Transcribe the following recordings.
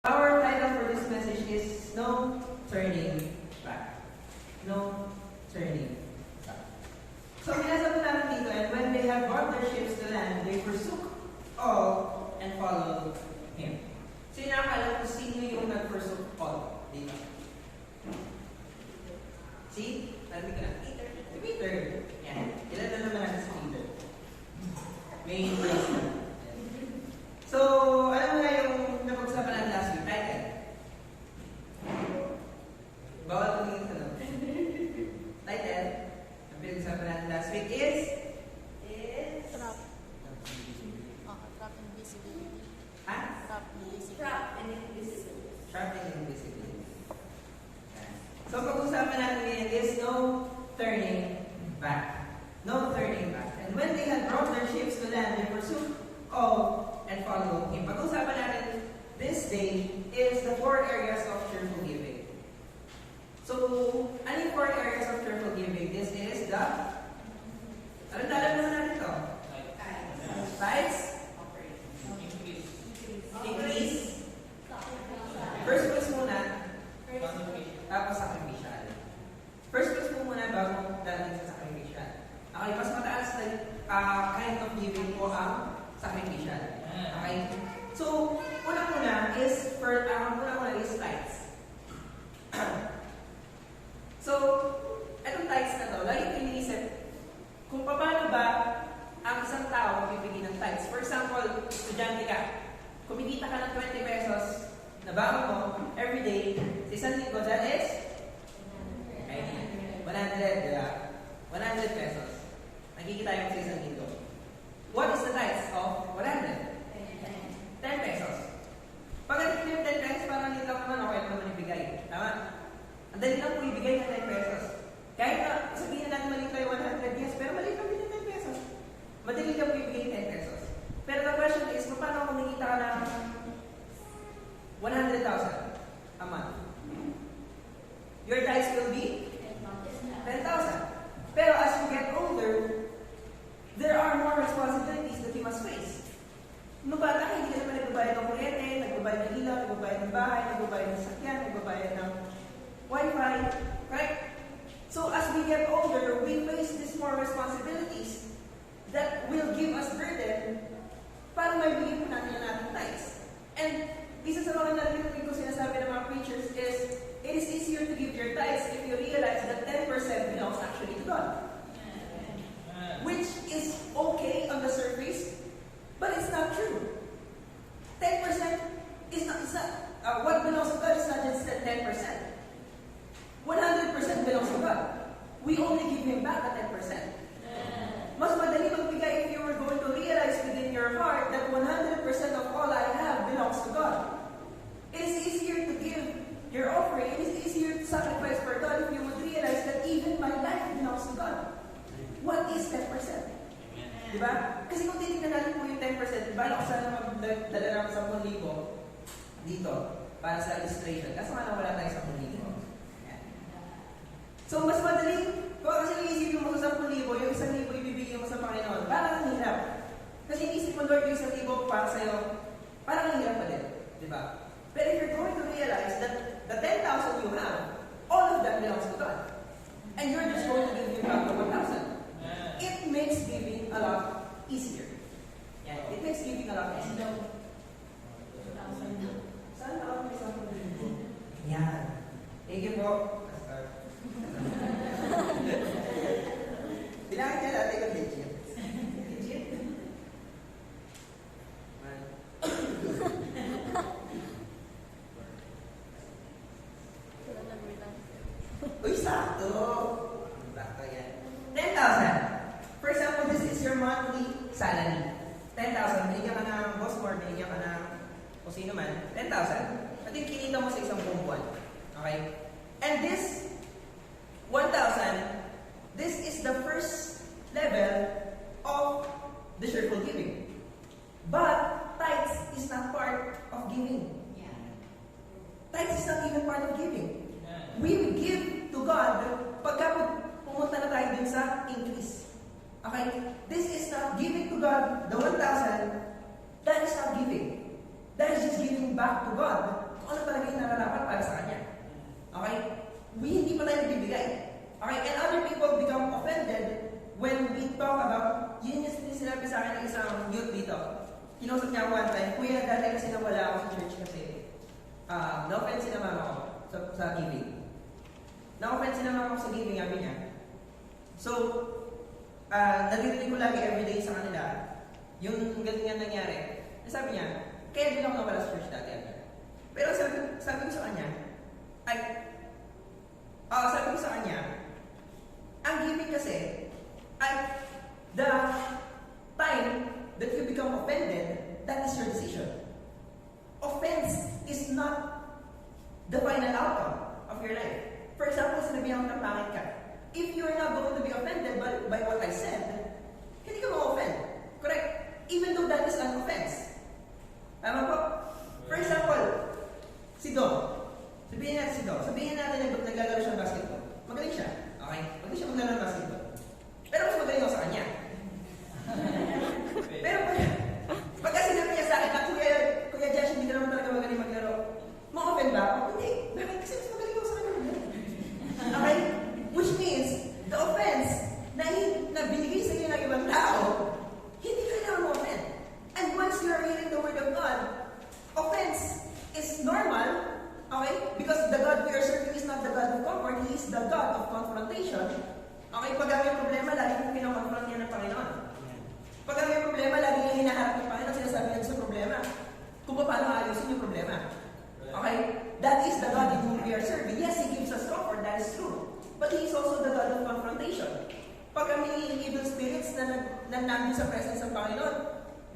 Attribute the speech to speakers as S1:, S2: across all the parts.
S1: Our title for this message is No Turning Back. No Turning Back. So, minasabi natin dito, and when they had brought their ships to land, they forsook all and followed him. So, inakala ko sino yung nag-forsook all dito. See? Narinig ko na. Peter. Yan. Ilan na naman natin si Peter. May place na. So, alam mo na yung napag-usapan natin last week, title. Bawal tumingin sa loob. Title, ang pinag-usapan natin last week is
S2: Trap. Trap and visibility.
S1: Ha?
S2: Trap and visibility.
S3: Trap and invisible.
S1: Trap and invisibility. So, pag-usapan natin ngayon is no turning back. No turning back. And when they had brought their ships to land, they forsook all and follow him. Pag-usapan natin this day is the 4 areas of cheerful giving. So, ano yung 4 areas of cheerful giving? This is the... Anong talam naman natin ito? Tithes? Increase? First place muna. Tapos sacrificial. First place po muna bago dating sa sacrificial. Okay, mas mataas na kind of giving po ang sacrificial. Okay? So, unang-una is, tithes. So, itong tithes na to, lagi ko iniisip, kung paano ba ang isang tao bibigyan ng tithes. For example, estudyante ka, kumikita ka ng 20 pesos na bago mo, every day, sa isang linggo, that is 100, diba? 100 pesos. Nakikita yung sa isang linggo. What is the tithes of 100? 10 pesos. Pag natin yung 10 pesos, parang nito naman, okay naman ibigay. Tama? Ang dali lang po ibigay ng 10 pesos. Kahit na sabihin natin maliit tayo 100, yes, pero maliit lang din yung 10 pesos. Madali lang po ibigay ng 10 pesos. Pero the question is, paano kung nakita ka ng 100,000 a month? Your tithes will be 10,000. Pero as you get older, there are more responsibilities that you must face. Nung bata ka, hindi ka naman nagbabayad ng kuryente, nagbabayad ng ilaw, nagbabayad ng bahay, nagbabayad ng sakyan, nagbabayad ng wifi, right? So as we get older, we face these more responsibilities that will give us burden para may bigyan po natin ang ating tithes. And isa sa mga narinig ko sinasabi ng mga preachers is, it is easier to give your tithes if you realize that 10% belongs actually to God. Which is okay on the surface, but it's not true. 10% is not, what belongs to God is not just 10%. 100% belongs to God. We only give Him back the 10%. Mas madali magbigay if you were going to realize within your heart that 100% of all I have belongs to God. It is easier to give your offering. It is easier to sacrifice for God if you would realize that even my life belongs to God. What is 10%? Diba? Kasi kung titignan natin po yung 10%, diba ako sana magdala ng 10,000 dito para sa illustration. Kaso nga wala tayo 10,000. So, mas madali, kung kasi iisipin mo sa 10,000, yung 1,000 ibibigay mo sa Panginoon, parang ang hirap. Kasi iisip mo, Lord, yung 1,000 para sa'yo, parang ang hirap pa din. Diba? But if you're going to realize that the 10,000 you have, all of that belongs to God. And you're just going to give Him back the 1,000. It makes giving a lot easier. Yeah, it makes giving a lot easier. Saan ako may 10,000? Yan. Thank you po. Bilangin niya natin kung legit. Legit? Uy, sakto! Sakto yan. 10,000. For example, this is your monthly salary. 10,000. Binigyan ka ng boss mo, binigyan ka ng kung sino man. 10,000. At yung kinita mo sa isang buwan. Okay? And this 1,000, this is the first level of the cheerful giving. But tithes is not part of giving. Tithes is not even part of giving. We will give to God pagka pumunta na tayo dun sa increase. Okay? This is not giving to God the 1,000. That is not giving. That is just giving back to God kung ano talaga yung nararapat para sa Kanya. Okay? Hindi pa tayo nagbibigay. Okay? And other people become offended when we talk about, yun yung sinabi sa akin ng isang youth dito. Kinausap niya one time, Kuya, dati kasi nawala ako sa church kasi na-offend si na mama ko sa giving. Na-offend si na mama ko sa giving, sabi niya. So, naririnig ko lagi everyday sa kanila, yung ganyan nangyari. Sabi niya, kaya din ako nawala sa church dati. Pero sabi ko sa kanya, ang giving kasi, the time that you become offended, that is your decision. Offense is not the final outcome of your life. For example, sinabihan ko ng pangit ka. If you are not going to be offended by what I said, hindi ka ma-offend. Correct? Even though that is an offense. Tama po? For example, si Dom. Sabihin natin naglalaro siya ng basketball. Magaling siya. Okay? Magaling siya maglalaro ng basketball. Pero mas magaling ako sa kanya. Pero pagka sinabi niya sa akin na, Kuya Josh, hindi ka naman talaga magaling maglaro. Ma-offend ba ako? Hindi. Bakit? Kasi mas magaling ako sa kanya. Okay? Which means, the offense na binigay sa iyo ng ibang tao, hindi kailangan ma-offend. And once you are hearing the word of God, offense is normal. Okay? Because the God we are serving is not the God of comfort, He is the God of confrontation. Okay? Pag may problema, lagi kong pinakonfront niya ng Panginoon. Pag may problema, lagi niya hinaharap ng Panginoon, sinasabi niya sa problema. Kung paano ayusin yung problema. Okay? That is the God in whom we are serving. Yes, He gives us comfort, that is true. But He is also the God of confrontation. Pag may evil spirits na nandun sa presence ng Panginoon,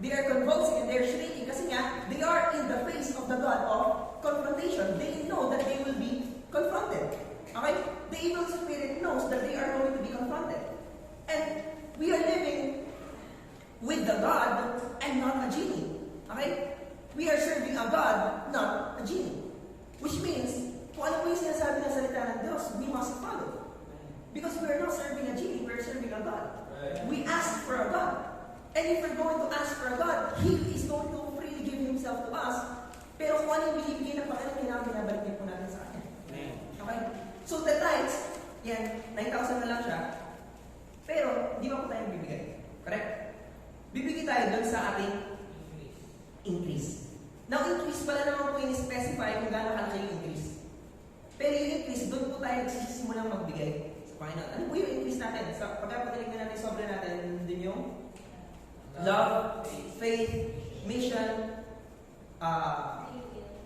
S1: they are convulsing and they are shrieking kasi nga, they are in the face of the God of confrontation. They know that they will be confronted. Okay? The evil spirit knows that they are going to be confronted. And we are living with the God and not a genie. Okay? We are serving a God, not a genie. Which means, kung ano po yung sinasabi ng salita ng Diyos, we must follow. Because we are not serving a genie, we are serving a God. We ask for a God. And if we're going to ask for a God, He is going to freely give Himself to us. Pero kung ano yung binibigay ng Panginoon, kailangan binabalik din po natin sa Kanya. Okay? So the tithes, yan, 9,000 na lang siya. Pero, di ba po tayo bibigay? Correct? Bibigay tayo dun sa ating increase. Now, increase pala naman po in-specify kung gano'n kalaki yung increase. Pero yung increase, doon po tayo nagsisimulang magbigay sa Panginoon. Ano po yung increase natin? So, pagkapagaling na natin, sobre natin din yung love, faith, mission,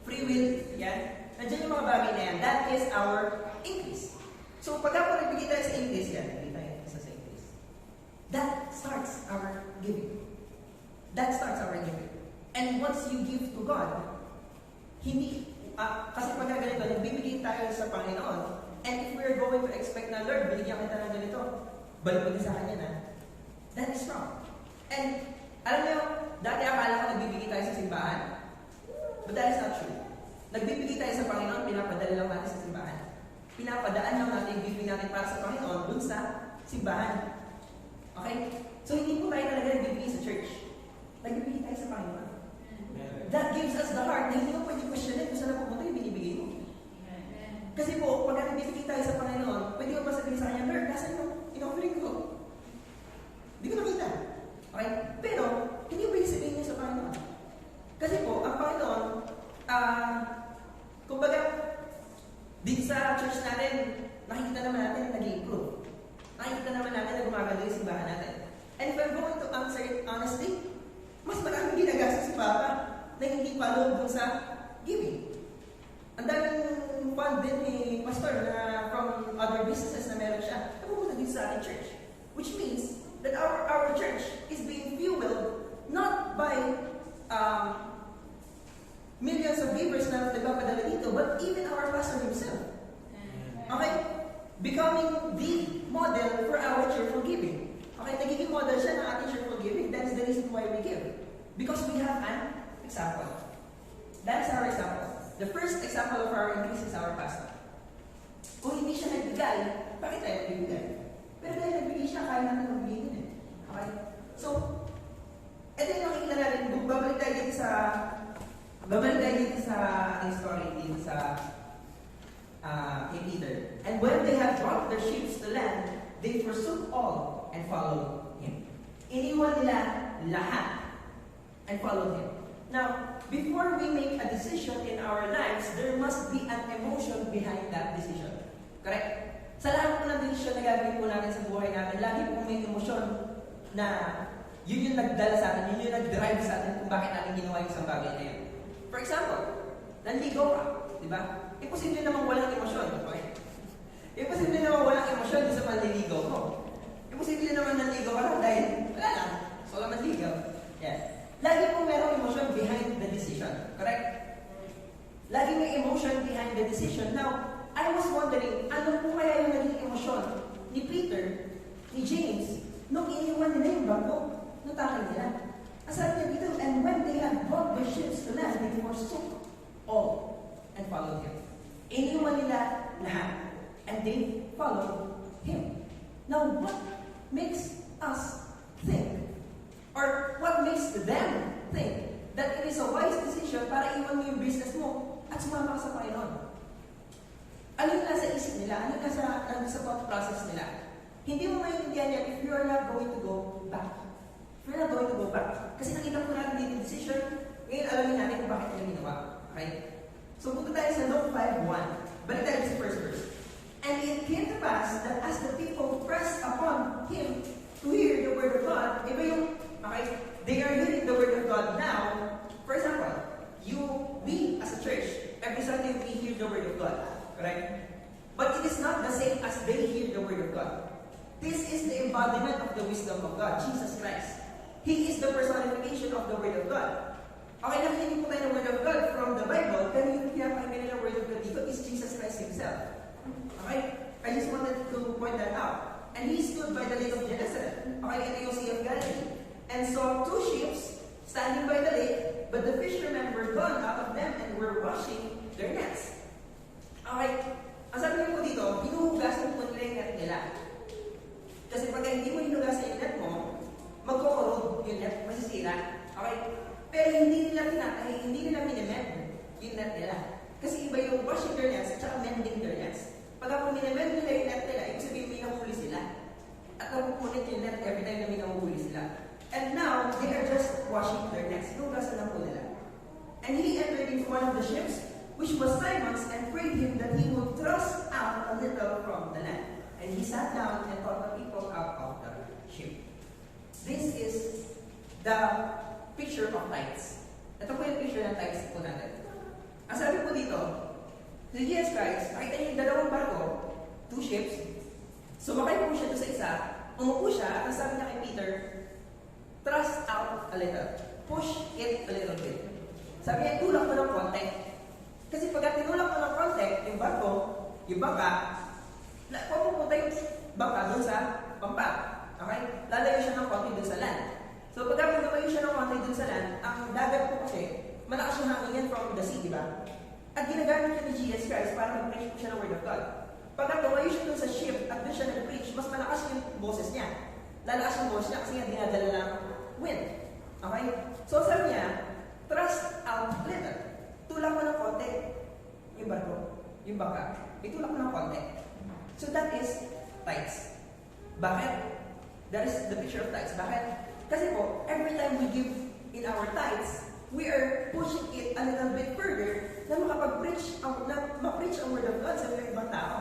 S1: free will, yan. Nandiyan yung mga bagay na yan. That is our increase. So, pagka nagbigay tayo sa increase, yan. Nagbigay tayo isa sa increase. That starts our giving. That starts our giving. And once you give to God, kasi pagka ganito, nagbibigay tayo sa Panginoon, and if we're going to expect na, Lord, binigyan kita ng ganito, balik mo din sa Kanya na, that is wrong. And, alam niyo, dati akala ko nagbibigay tayo sa simbahan. But that is not true. Nagbibigay tayo sa Panginoon, pinapadala lang natin sa simbahan. Pinapadaan lang natin yung giving natin para sa Panginoon dun sa simbahan. Okay? So, hindi po tayo talaga nagbibigay sa church. Nagbibigay tayo sa Panginoon. That gives us the heart na hindi mo pwede questionin kung saan napupunta yung binibigay mo. Kasi po, pag nagbibigay tayo sa Panginoon, pwede mo ba sabihin sa Kanya, Lord, nasan yung in-offering ko? Hindi ko nakita. Okay? Pero, hindi mo pwede sabihin niya sa Panginoon. Kasi po, ang Panginoon, kumbaga, dito sa church natin, nakikita naman natin na nag-i-improve. Nakikita naman natin na gumaganda yung simbahan natin. And if I'm going to answer it honestly, mas maraming ginagastos si Papa na hindi follow dun sa giving. Ang daming fund din ni Pastor na from other businesses na meron siya, napupunta dito sa ating church. Which means that our church is being fueled not by millions of givers na nagpapadala dito, but even our pastor himself. Okay? Becoming the model for our cheerful giving. Okay, nagiging model siya ng ating cheerful giving. That is the reason why we give. Because we have an example. That is our example. The first example of our increase is our pastor. Kung hindi siya nagbigay, bakit tayo nagbigay? Pero dahil nagbigay siya, kaya natin magbigay din eh. Okay? So, ito yung nakikita natin. Babalik tayo dito sa babalik tayo dito sa ating story dito sa kay Peter. And when they had brought their ships to land, they forsook all and followed him. Iniwan nila lahat and followed him. Now, before we make a decision in our lives, there must be an emotion behind that decision. Correct? Sa lahat po ng decision na gagawin po natin sa buhay natin, lagi po may emosyon na yun yung nagdala sa atin, yun yung nag-drive sa atin kung bakit natin ginawa yung isang bagay na yun. For example, nanligo ka, di ba? Imposible namang walang emosyon. Okay? Imposible namang walang emosyon sa panliligaw mo. Imposible naman nanligo ka lang dahil wala lang. So, wala manligaw. Yes. Lagi po merong emotion behind the decision. Correct? Lagi may emotion behind the decision. Now, I was wondering, ano po kaya yung naging emosyon ni Peter, ni James, nung iniwan nila yung barko, nung takay nila? Ang sabi niya dito, and when they had brought their ships to land, they forsook all and followed him. Iniwan nila lahat, and they followed him. Now, what makes us think, or what makes them think, that it is a wise decision para iwan mo yung business mo at sumama ka sa Panginoon? Ano yung nasa isip nila? Ano yung nasa thought process nila? Hindi mo maintindihan yan if you are not going to go back. If you're not going to go back. Kasi nakita ko natin dito yung decision, ngayon alamin natin kung bakit nila ginawa. Okay? So, punta tayo sa Luke 5:1. Balik tayo sa first verse. And it came to pass that as the people pressed upon him to hear the word of God, iba yung, okay, they are hearing the word of God now. For example, we as a church, every Sunday we hear the word of God. Correct? But it is not the same as they hear the word of God. This is the embodiment of the wisdom of God, Jesus Christ. He is the personification of the word of God. Okay, nakikinig po tayo ng word of God from the Bible, pero yung pinapakinggan ng word of God dito is Jesus Christ Himself. Okay? I just wanted to point that out. And he stood by the lake of Gennesaret, okay, in the Sea of Galilee, and saw two ships standing by the lake, but the fishermen were gone out of them and were washing their nets. Okay, ang sabi niyo po dito, hinuhugasan po nila yung net nila. Kasi pag hindi mo hinugasan yung net mo, magkukurog yung net, masisira. Okay? Pero hindi nila pinatay, hindi nila minemend yung net nila. Kasi iba yung washing their nets at saka mending their nets. Pagka kung minemend nila yung net nila, ibig sabihin may nahuhuli sila. At napupunit yung net every time na may nahuhuli sila. And now, they are just washing their nets. Hinuhugasan lang po nila. And he entered into one of the ships, which was Simon's, and prayed him that he would thrust out a little from the land. And he sat down and taught the people out of the ship. This is the picture of tithes. Ito po yung picture ng tithes po natin. Ang sabi po dito, si Jesus Christ, nakita niyo yung dalawang barko, two ships, sumakay po siya doon sa isa, umupo siya, at sabi niya kay Peter, thrust out a little. Push it a little bit. Sabi niya, tulak mo ng konti. Kasi pagka tinulak mo ng konti, yung barko, yung bangka, pupunta yung bangka doon sa pampa. Okay? Lalayo siya ng konti doon sa land. So pagka lumayo siya ng konti doon sa land, ang dagat po kasi, malakas yung hangin from the sea, di ba? At ginagamit niya ni Jesus Christ para mag-preach po siya ng word of God. Pagka lumayo siya doon sa ship at doon siya nag-preach, mas malakas yung boses niya. Lalakas yung boses niya kasi nga dinadala ng wind. Okay? So sabi niya, thrust out little. Tulak mo ng konti yung barko, yung bangka. Itulak mo ng konti. So that is tithes. Bakit? That is the picture of tithes. Bakit? Kasi po, every time we give in our tithes, we are pushing it a little bit further na makapag-preach, ma-preach ang word of God sa mga ibang tao.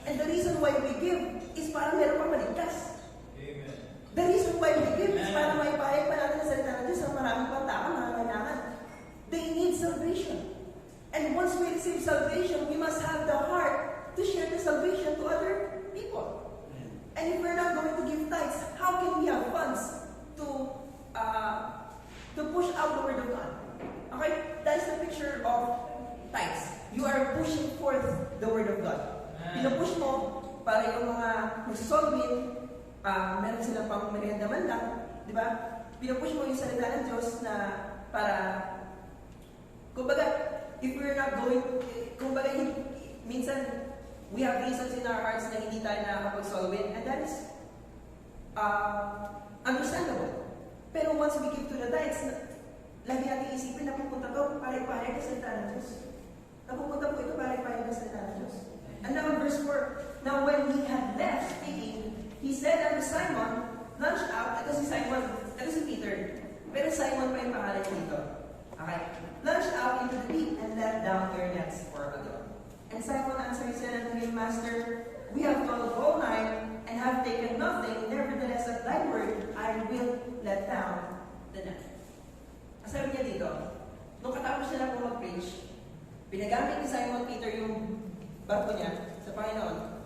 S1: And the reason why we give is para meron pang maligtas. Amen. The reason why we give is para maipahayag pa natin ang salita ng Diyos sa maraming pang tao na kailangan. They need salvation. And once we receive salvation, we must have the heart to share the salvation to other people. And if we're not going to give tithes, how can we have funds to push out the word of God? Okay? That is the picture of tithes. You are pushing forth the word of God. Pinupush mo para yung mga magsusolvin, meron silang pang merienda man lang, di ba? Pinupush mo yung salita ng Diyos na para, kumbaga, if we're not going, kumbaga, minsan, we have reasons in our hearts na hindi tayo nakakapag-solve, and that is understandable. Pero once we give to the tithes, lagi natin isipin na pupunta to para ipahayag salita ng Diyos. Napupunta po ito para ipahayag ang salita ng Diyos. And now in verse 4, now when he had left speaking, he said unto Simon, launch out. Ito si Simon, ito si Peter. Pero Simon pa yung pangalan dito. Okay. Launch out into the deep and let down your nets for a draught. And Simon answered, said unto him, Master, we have toiled all night and have taken nothing. Nevertheless, at thy word, I will let down the net. Sabi niya dito, nung katapos niya lang mag-preach, pinagamit ni Simon Peter yung barko niya sa Panginoon.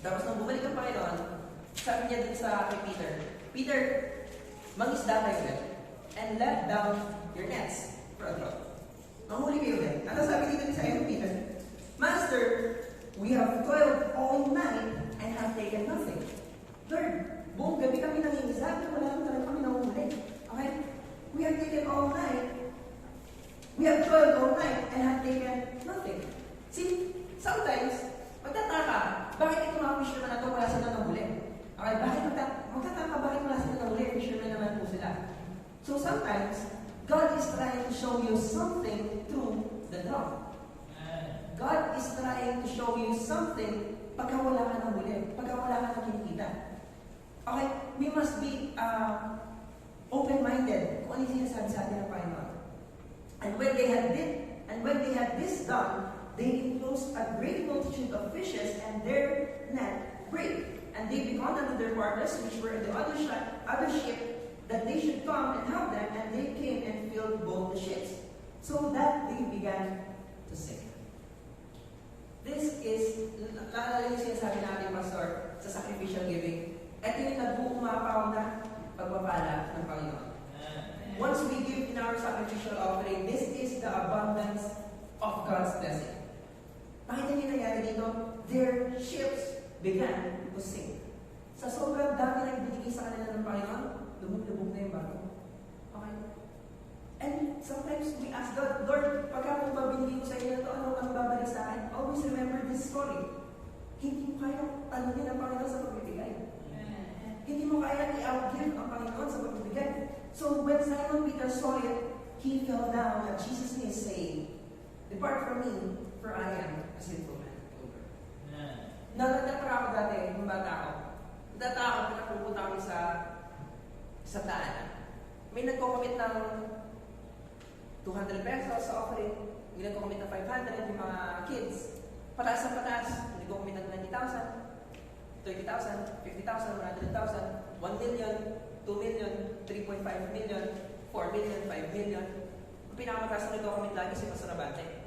S1: Tapos nung bumalik ang Panginoon, sabi niya dun sa kay Peter, Peter, mag-isda kayo ulit and let down your nets for a draught. Manghuli kayo ulit. Ano sabi dito ni Simon Peter? Master, we have toiled all night and have taken nothing. Lord, buong gabi kami nangingisda, pero wala naman talaga kami nanghuli. Okay? We have taken all night. We have toiled all night and have taken nothing. See, sometimes, magtataka, bakit ito mga fishermen na ito wala sila nahuli? Okay, magtataka, bakit wala sila nahuli? Fishermen naman po sila. So sometimes, God is trying to show you something through the draught. God is trying to show you something pagka wala ka nahuli, pagka wala ka nakikita. Okay, we must be open-minded kung ano yung sinasabi sa atin ng Panginoon. And when they had this done, they enclosed a great multitude of fishes, and their net brake. And they beckoned unto their partners, which were in the other ship, that they should come and help them, and they came and filled both the ships, so that they began to sink. This is, naalala yung sinasabi natin, Pastor, sa sacrificial giving. Ito yung nag-uumapaw na pagpapala ng Panginoon. Once we give in our sacrificial offering, this is the abundance of God's blessing. Nakita niyo nangyari dito? Their ships began to sink. Sa sobrang dami na ibinigay sa kanila ng Panginoon, lumubog na yung barko. Okay? And sometimes we ask God, Lord, pagka kung babinigay ko sa inyo ito, ano babalik sa akin? Always remember this story. Hindi mo kaya talunin ang Panginoon sa pagbibigay. Hindi mo kaya i-outgive ang Panginoon sa pagbibigay. So when Simon Peter saw it, he fell down at Jesus' knees, saying, Depart from me, for I am a sinful man. Nagtataka ako dati, nung bata ako. Nagtataka ako na pupunta kami sa daan. May nagko-commit ng 200 pesos sa offering. May nagko-commit ng 500 yung mga kids. Pataas ang pataas. May nagko-commit ng 90,000. 30,000, 50,000, 100,000, 1 million, 2 million, 3.5 million, 4 million, 5 million. Ang pinakamataas na nag-commit lagi si Pastor Abante.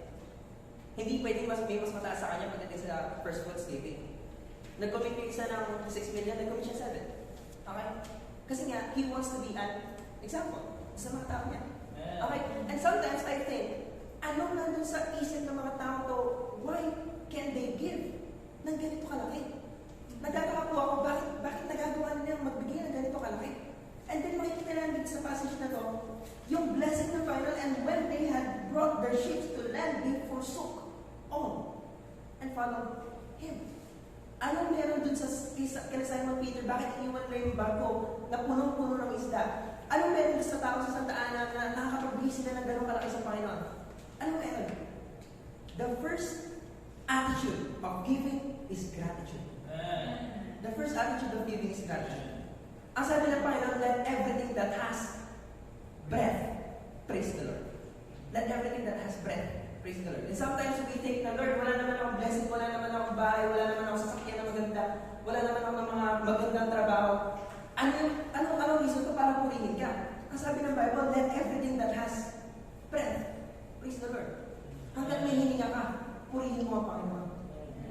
S1: Hindi pwedeng may mas mataas sa kanya pagdating sa first fruits giving. Nag-commit yung isa ng 6 million, nag-commit siya 7. Okay? Kasi nga, he wants to be an example sa mga tao niya. Okay? And sometimes I think, anong nandun sa isip ng mga tao to, why can they give ng ganito kalaki? Nagtataka po ako, bakit nagagawa nilang magbigay ng ganito kalaki? And then makikita lang dito sa passage na to, yung blessing ng Panginoon, and when they had brought their ships to land, they forsook all and followed Him. Anong meron dun sa kay Simon Peter? Bakit iniwan na yung barko na punong-puno ng isda? Anong meron dun sa tao sa sandaanan na nakakapagbigay sila ng ganong kalaki sa Panginoon? Anong meron? The first attitude of giving is gratitude. The first attitude of giving is gratitude. Ang sabi ng Panginoon, let everything that has breath praise the Lord. Let everything that has breath praise the Lord. And sometimes we think na, Lord, wala naman akong blessing, wala naman akong bahay, wala naman akong sasakyan na maganda, wala naman akong mga magandang trabaho. Anong reason to para purihin ka? Ang sabi ng Bible, let everything that has breath praise the Lord. Hanggat may hininga ka, purihin mo ang Panginoon.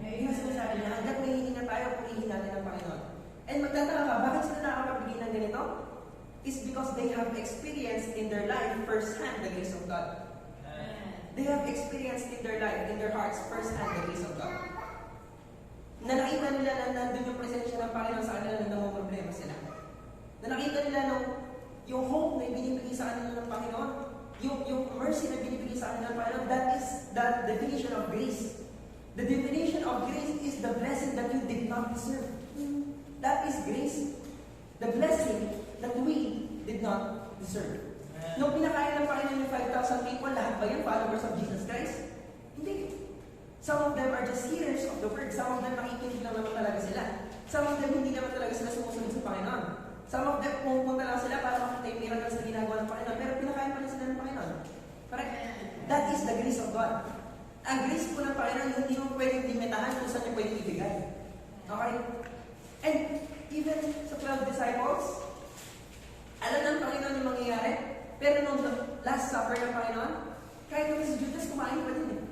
S1: Yung sinasabi niya, hanggat may hininga tayo, purihin natin ang Panginoon. And magtataka ka, bakit sila nakakapagbigay ng ganito? It's because they have experienced in their life firsthand the grace of God. They have experienced in their life, in their hearts, firsthand the grace of God. Na nakita nila na nandun yung presensya ng Panginoon sa kanila na namumroblema sila. Na nakita nila yung hope na binibigay sa kanila ng Panginoon, yung mercy na binibigay sa kanila ng Panginoon, that is the definition of grace. The definition of grace is the blessing that you did not deserve. That is grace. The blessing that we did not deserve. Nung pinakain ng Panginoon yung 5,000 people, lahat ba yan followers of Jesus Christ? Hindi. Some of them are just hearers of the word. Some of them nakikinig lang naman talaga sila. Some of them hindi naman talaga sila sumusunod sa Panginoon. Some of them pumunta lang sila para makita yung miracles na ginagawa ng Panginoon. Pero pinakain pa rin sila ng Panginoon. Correct? That is the grace of God. Ang grace po ng Panginoon, hindi mo pwedeng limitahan kung saan niyo pwedeng ibigay. Okay? And even sa 12 disciples, alam ng Panginoon yung mangyayari. Pero nung last supper ng Panginoon, kahit naman si Judas, kumain pa din eh.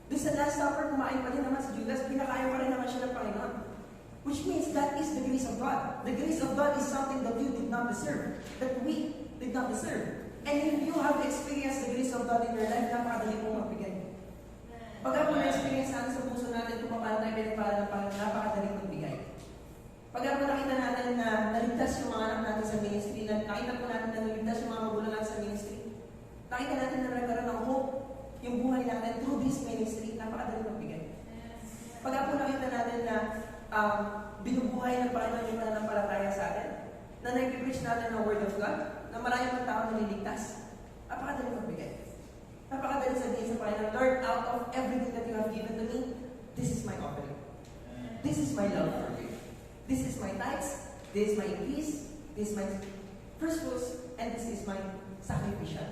S1: Doon sa last supper, kumain pa din naman si Judas, pinakain pa rin naman siya ng Panginoon. Which means that is the grace of God. The grace of God is something that you did not deserve. That we did not deserve. And if you have experienced the grace of God in your life, napakadali mong magbigay. Pag ako na-experience natin sa puso natin kung paano tayo pinagpala ng Panginoon, napakadali magbigay. Pag ako nakita natin na naligtas yung mga anak natin sa ministry, nakita po natin na naligtas yung mga magulang natin sa ministry, nakita natin na nagkaroon ng hope yung buhay natin through this ministry, napakadali magbigay. Pag ako nakita natin na binubuhay ng Panginoon yung pananampalataya sa atin, na nag-preach natin ng Word of God, na maraming mga tao naliligtas, napakadali magbigay. Napakadali sabihin sa Panginoon, Lord, out of everything that you have given to me, this is my offering. This is my love for you. This is my tithes, this is my increase, this is my first fruits, and this is my sacrificial.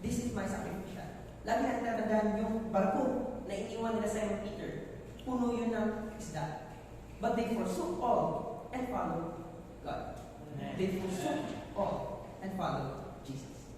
S1: This is my sacrificial. Lagi natin tatandaan yung barko na iniwan nila sa Peter. Puno yun ng isda. But they forsook all and followed God. They forsook all and followed Jesus.